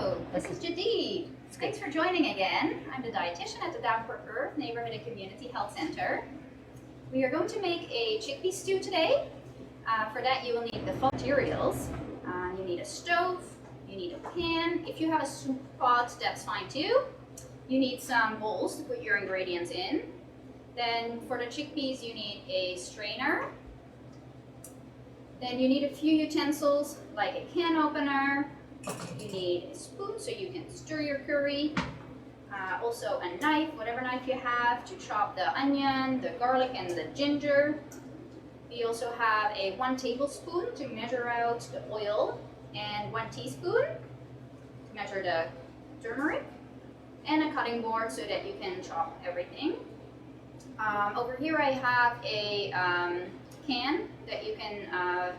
Hello, this is Jadid. Thanks for joining again. I'm the dietitian at the Down for Earth Neighborhood and Community Health Center. We are going to make a chickpea stew today. For that you will need the following materials. You need a stove, you need a pan. If you have a soup pot, that's fine too. You need some bowls to put your ingredients in. Then for the chickpeas you need a strainer. Then you need a few utensils like a can opener. You need a spoon so you can stir your curry. Also a knife, whatever knife you have, to chop the onion, the garlic, and the ginger. We also have a 1 tablespoon to measure out the oil, and 1 teaspoon to measure the turmeric, and a cutting board so that you can chop everything. Over here I have a can that you can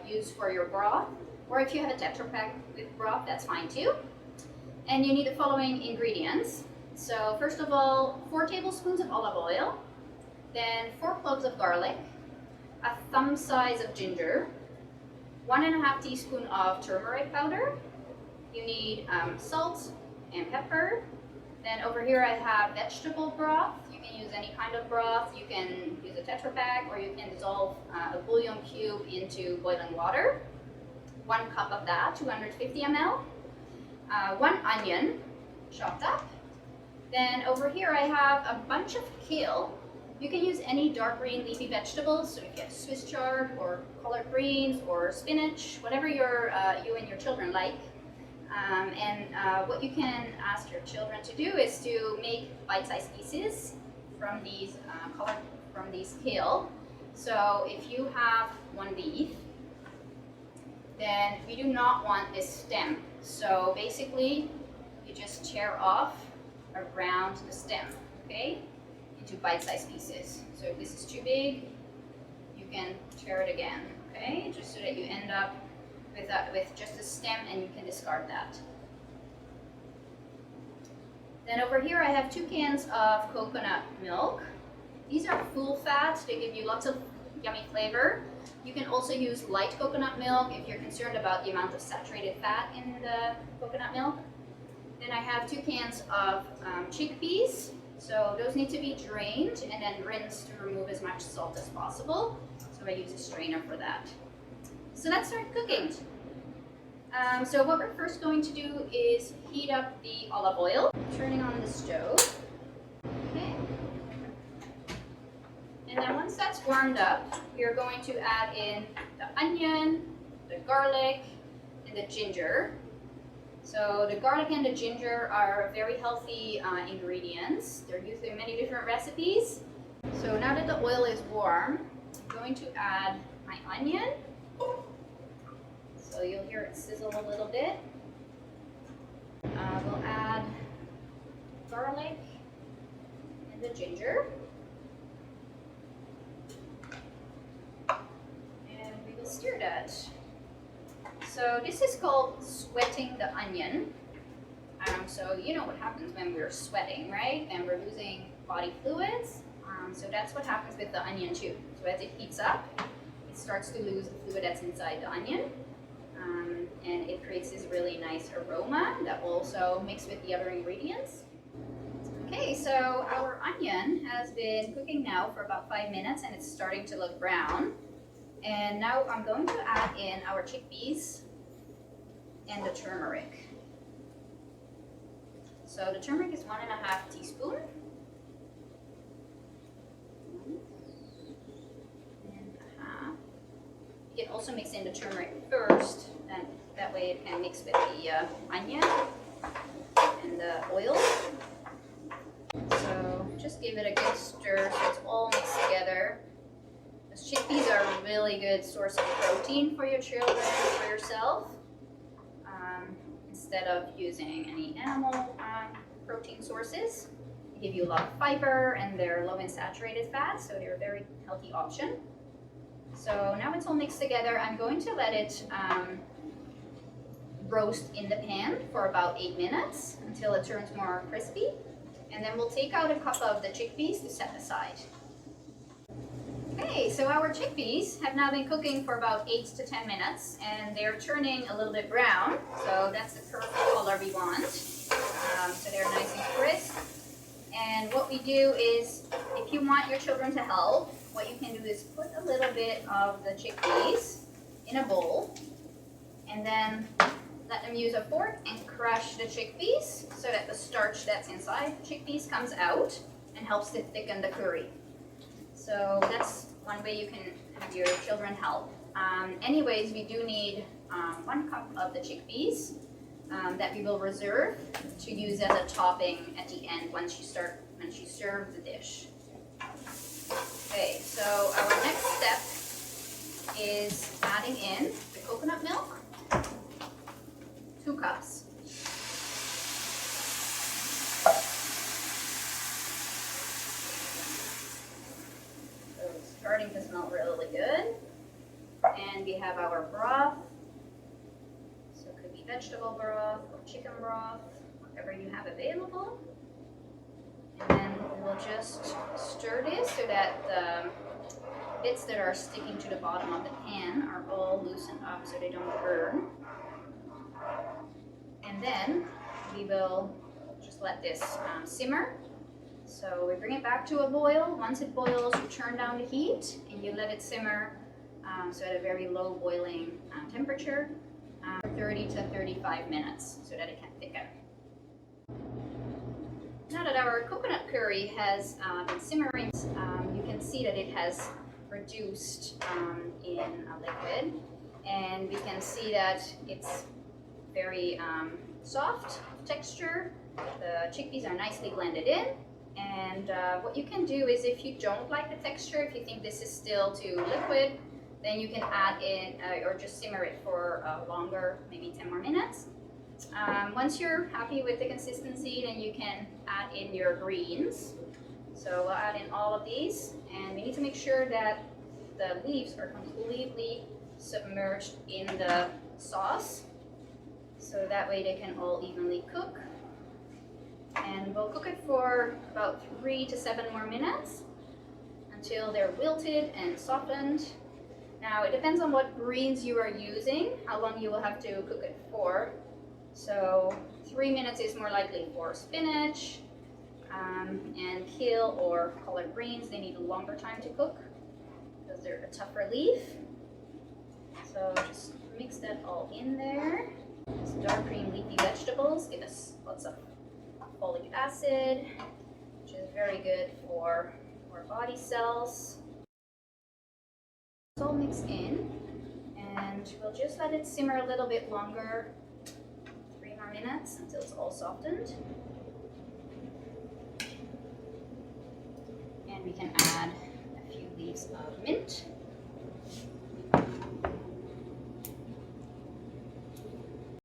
use for your broth, or if you have a Tetra Pak with broth, that's fine too. And you need the following ingredients. So first of all, 4 tablespoons of olive oil, then 4 cloves of garlic, a thumb size of ginger, 1.5 teaspoon of turmeric powder. You need salt and pepper. Then over here I have vegetable broth. You can use any kind of broth. You can use a Tetra Pak, or you can dissolve a bouillon cube into boiling water. 1 cup of that, 250 ml. 1 onion, chopped up. Then over here I have a bunch of kale. You can use any dark green leafy vegetables, so you get Swiss chard or collard greens or spinach, whatever you and your children like. What you can ask your children to do is to make bite-sized pieces from these kale. So if you have 1 leaf, then we do not want this stem. So basically, you just tear off around the stem, okay, into bite-sized pieces. So if this is too big, you can tear it again, okay, just so that you end up with just a stem and you can discard that. Then over here I have 2 cans of coconut milk. These are full fat, they give you lots of yummy flavor. You can also use light coconut milk if you're concerned about the amount of saturated fat in the coconut milk. Then I have 2 cans of chickpeas. So those need to be drained and then rinsed to remove as much salt as possible. So I use a strainer for that. So let's start cooking. So what we're first going to do is heat up the olive oil, turning on the stove. Okay. And then once that's warmed up, we are going to add in the onion, the garlic, and the ginger. So the garlic and the ginger are very healthy ingredients. They're used in many different recipes. So now that the oil is warm, I'm going to add my onion. So you'll hear it sizzle a little bit. We'll add garlic and the ginger. And we will stir that. So this is called sweating the onion. So you know what happens when we're sweating, right? And we're losing body fluids. So that's what happens with the onion too. So as it heats up, it starts to lose the fluid that's inside the onion. And it creates this really nice aroma that will also mix with the other ingredients. Okay, so our onion has been cooking now for about 5 minutes and it's starting to look brown. And now I'm going to add in our chickpeas and the turmeric. So the turmeric is 1.5 teaspoons. You can also mix in the turmeric first, and that way it can mix with the onion and the oil. So just give it a good stir so it's all mixed together. Because chickpeas are a really good source of protein for your children and for yourself, instead of using any animal protein sources. They give you a lot of fiber and they're low in saturated fat, so they're a very healthy option. So now it's all mixed together. I'm going to let it roast in the pan for about 8 minutes until it turns more crispy. And then we'll take out a cup of the chickpeas to set aside. Okay, so our chickpeas have now been cooking for about 8 to 10 minutes, and they're turning a little bit brown, so that's the perfect color we want. So they're nice and crisp. And what we do is, if you want your children to help, what you can do is put a little bit of the chickpeas in a bowl, and then let them use a fork and crush the chickpeas so that the starch that's inside the chickpeas comes out and helps to thicken the curry. So that's one way you can have your children help. Anyways, we do need 1 cup of the chickpeas that we will reserve to use as a topping at the end once you serve the dish. Okay, so our next step is adding in the coconut milk, 2 cups. So it's starting to smell really good. And we have our broth. So it could be vegetable broth or chicken broth, whatever you have available. And then we will just stir this so that the bits that are sticking to the bottom of the pan are all loosened up so they don't burn. And then we will just let this simmer. So we bring it back to a boil. Once it boils, you turn down the heat and you let it simmer so at a very low boiling temperature for 30 to 35 minutes so that it can thicken. Now that our coconut curry has been simmering, you can see that it has reduced in a liquid, and we can see that it's very soft texture. The chickpeas are nicely blended in, and what you can do is, if you don't like the texture, if you think this is still too liquid, then you can add in or just simmer it for longer, maybe 10 more minutes. Once you're happy with the consistency, then you can add in your greens. So we'll add in all of these, and we need to make sure that the leaves are completely submerged in the sauce, so that way they can all evenly cook. And we'll cook it for about 3 to 7 more minutes until they're wilted and softened. Now it depends on what greens you are using, how long you will have to cook it for. So 3 minutes is more likely for spinach, and kale or collard greens. They need a longer time to cook because they're a tougher leaf. So just mix that all in there. These dark green leafy vegetables give us lots of folic acid, which is very good for our body cells. It's all mixed in, and we'll just let it simmer a little bit longer, 3 more minutes until it's all softened. And we can add a few leaves of mint.